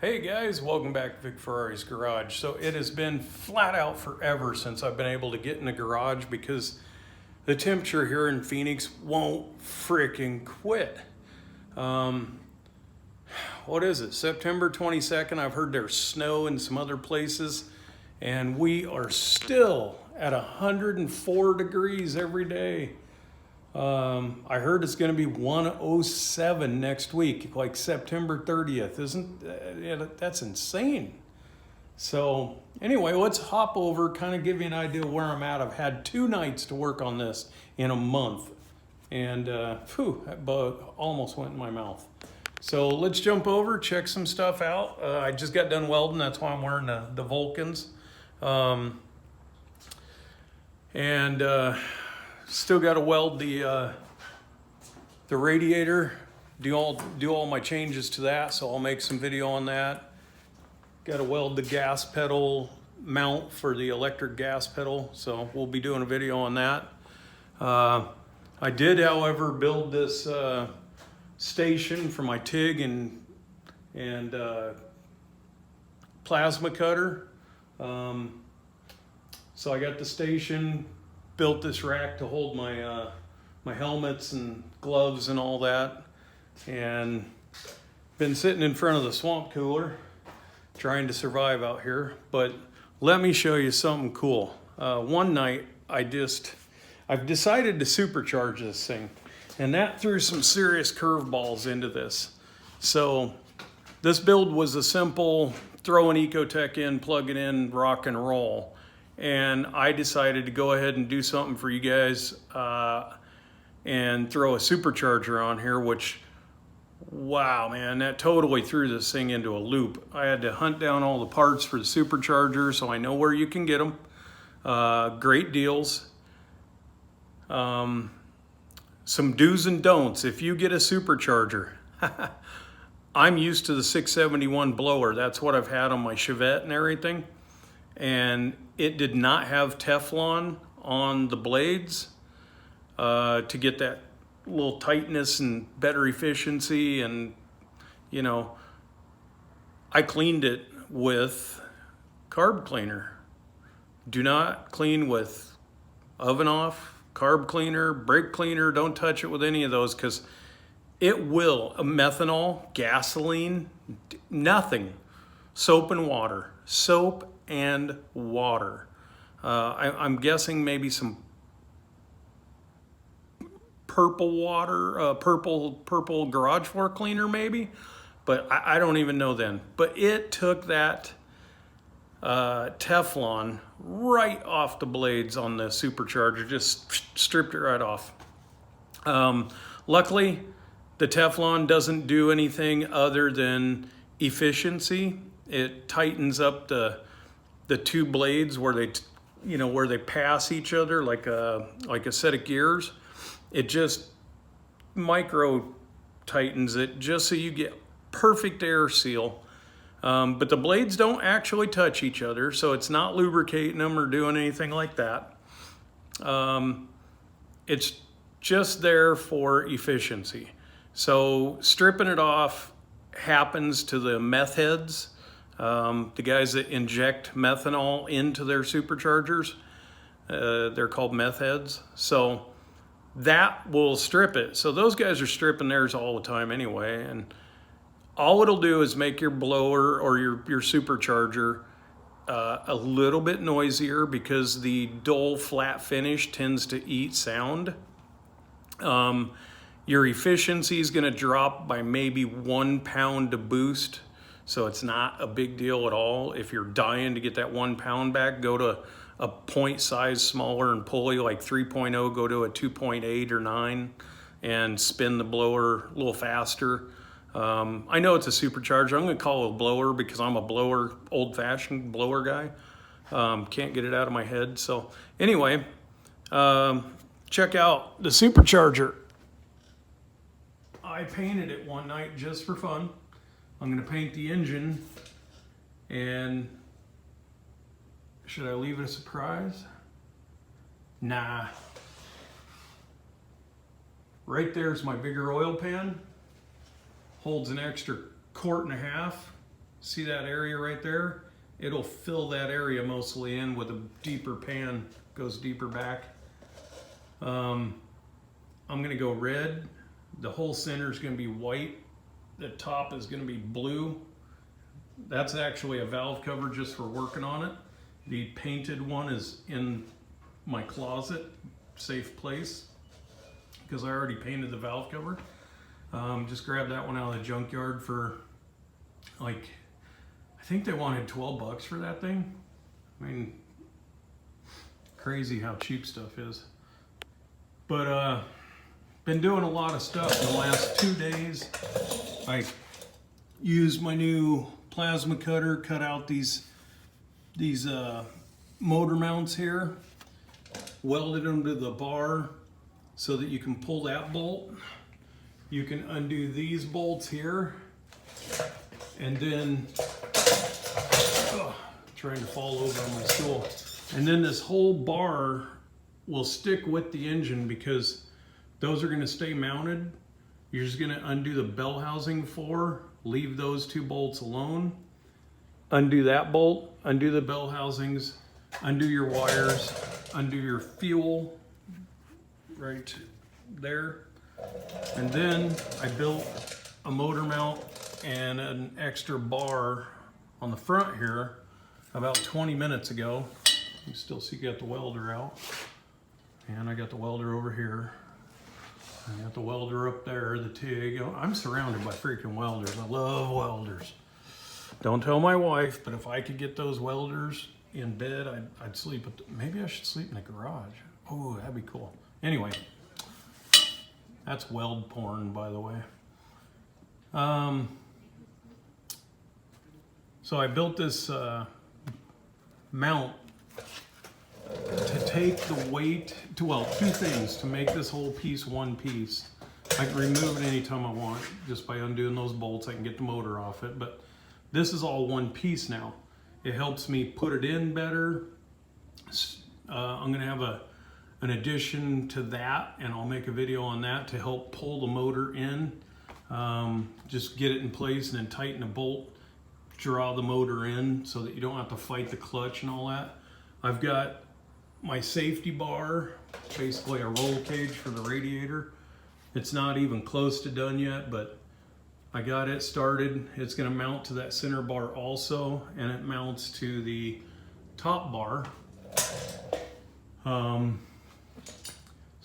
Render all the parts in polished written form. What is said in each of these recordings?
Hey guys, welcome back to Vic Ferrari's Garage. So it has been flat out forever since I've been able to get in the garage because the temperature here in Phoenix won't freaking quit. What is it, September 22nd? I've heard there's snow in some other places and we are still at 104 degrees every day. I heard it's going to be 107 next week, like September 30th. That's insane. So anyway, let's hop over, kind of give you an idea where I'm at. I've had 2 nights to work on this in a month, and that bug almost went in my mouth. So let's jump over, check some stuff out. I just got done welding. That's why I'm wearing the Vulcans. Still got to weld the radiator, do all my changes to that, so I'll make some video on that. Got to weld the gas pedal mount for the electric gas pedal, so we'll be doing a video on that. I did, however, build this station for my TIG and plasma cutter. So I got the station, built this rack to hold my my helmets and gloves and all that, and been sitting in front of the swamp cooler trying to survive out here. But let me show you something cool. One night I've decided to supercharge this thing, and that threw some serious curveballs into this. So this build was a simple throw an Ecotec in, plug it in, rock and roll. And I decided to go ahead and do something for you guys and throw a supercharger on here, which, wow, man, that totally threw this thing into a loop. I had to hunt down all the parts for the supercharger, so I know where you can get them. Great deals. Some do's and don'ts. If you get a supercharger, I'm used to the 671 blower. That's what I've had on my Chevette and everything. And it did not have Teflon on the blades to get that little tightness and better efficiency. And, you know, I cleaned it with carb cleaner. Do not clean with oven off, carb cleaner, brake cleaner. Don't touch it with any of those, because it will, methanol, gasoline, nothing. Soap and water. Soap and water. I'm guessing maybe some purple water, purple garage floor cleaner maybe, but I don't even know then. But it took that Teflon right off the blades on the supercharger, just stripped it right off. Luckily, the Teflon doesn't do anything other than efficiency. It tightens up the 2 blades where they pass each other like a set of gears. It just micro tightens it just so you get perfect air seal. But the blades don't actually touch each other, so it's not lubricating them or doing anything like that. It's just there for efficiency. So stripping it off happens to the meth heads. The guys that inject methanol into their superchargers, they're called meth heads. So that will strip it. So those guys are stripping theirs all the time anyway. And all it'll do is make your blower or your supercharger a little bit noisier, because the dull flat finish tends to eat sound. Your efficiency is going to drop by maybe 1 pound to boost. So it's not a big deal at all. If you're dying to get that 1 pound back, go to a point size smaller and pulley like 3.0, go to a 2.8 or 9 and spin the blower a little faster. I know it's a supercharger. I'm going to call it a blower because I'm a blower, old-fashioned blower guy. Can't get it out of my head. So anyway, check out the supercharger. I painted it one night just for fun. I'm going to paint the engine, and should I leave it a surprise? Nah. Right there's my bigger oil pan. Holds an extra 1.5 quarts. See that area right there? It'll fill that area mostly in with a deeper pan, goes deeper back. I'm gonna go red. The whole center is gonna be white. The top is gonna be blue. That's actually a valve cover just for working on it. The painted one is in my closet, safe place, because I already painted the valve cover. Just grabbed that one out of the junkyard for like, I think they wanted 12 bucks for that thing. I mean, crazy how cheap stuff is. But been doing a lot of stuff in the last 2 days. I used my new plasma cutter, cut out these motor mounts here, welded them to the bar so that you can pull that bolt. You can undo these bolts here, and then trying to fall over on my stool. And then this whole bar will stick with the engine because those are going to stay mounted. You're just going to undo the bell housing leave those 2 bolts alone, undo that bolt, undo the bell housings, undo your wires, undo your fuel right there. And then I built a motor mount and an extra bar on the front here about 20 minutes ago. You still see got the welder out, and I got the welder over here. I got the welder up there, the TIG. I'm surrounded by freaking welders. I love welders. Don't tell my wife, but if I could get those welders in bed, I'd sleep. Maybe I should sleep in the garage. Oh, that'd be cool. Anyway, that's weld porn, by the way. So I built this mount to take the weight, well, 2 things to make this whole piece one piece. I can remove it anytime I want, just by undoing those bolts. I can get the motor off it, but this is all one piece now. It helps me put it in better. I'm gonna have an addition to that, and I'll make a video on that to help pull the motor in. Just get it in place and then tighten the bolt, draw the motor in so that you don't have to fight the clutch and all that. I've got my safety bar, basically a roll cage for the radiator. It's not even close to done yet, but I got it started. It's going to mount to that center bar also, and it mounts to the top bar. So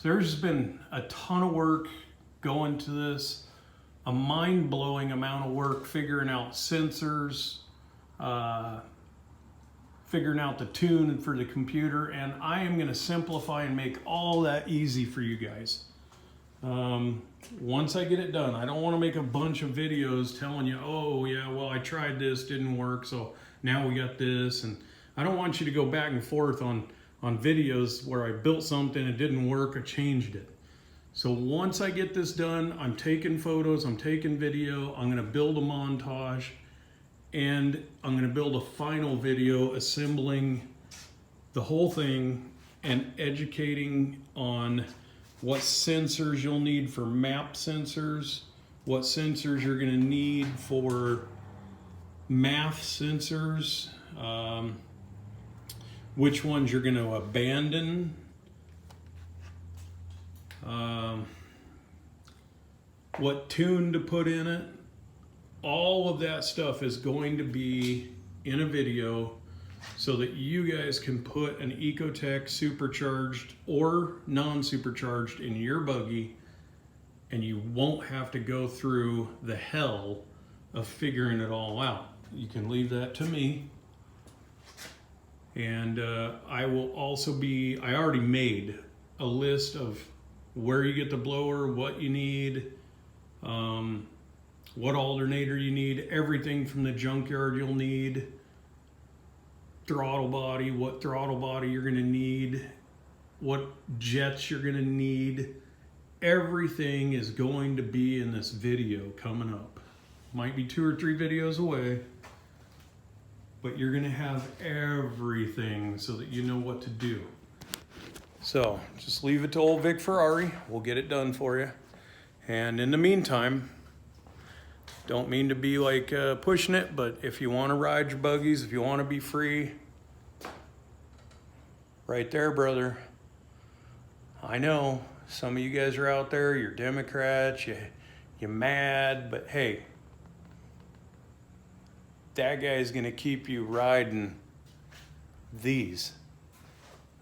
there's been a ton of work going to this, a mind-blowing amount of work figuring out sensors, figuring out the tune for the computer, and I am going to simplify and make all that easy for you guys. Once I get it done, I don't want to make a bunch of videos telling you, oh yeah, well I tried this, didn't work, so now we got this, and I don't want you to go back and forth on videos where I built something, it didn't work, I changed it. So once I get this done, I'm taking photos, I'm taking video, I'm going to build a montage, and I'm going to build a final video assembling the whole thing and educating on what sensors you'll need for map sensors, what sensors you're going to need for MAF sensors, which ones you're going to abandon, what tune to put in it. All of that stuff is going to be in a video so that you guys can put an Ecotec supercharged or non-supercharged in your buggy, and you won't have to go through the hell of figuring it all out. You can leave that to me. And I will also I already made a list of where you get the blower, what you need, what alternator you need, everything from the junkyard you'll need, throttle body, what throttle body you're going to need, what jets you're going to need. Everything is going to be in this video coming up. Might be 2 or 3 videos away, but you're going to have everything so that you know what to do. So just leave it to old Vic Ferrari. We'll get it done for you. And in the meantime, Don't mean to be like pushing it, but if you want to ride your buggies, if you want to be free, right there, brother. I know some of you guys are out there, you're Democrats, you're mad, but hey, that guy's gonna keep you riding these.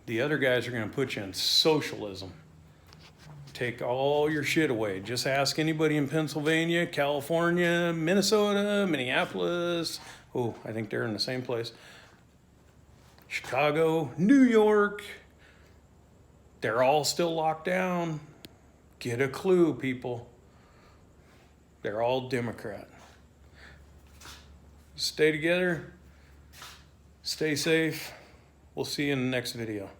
The other guys are gonna put you in socialism. Take all your shit away. Just ask anybody in Pennsylvania, California, Minnesota, Minneapolis. Oh, I think they're in the same place. Chicago, New York. They're all still locked down. Get a clue, people. They're all Democrat. Stay together. Stay safe. We'll see you in the next video.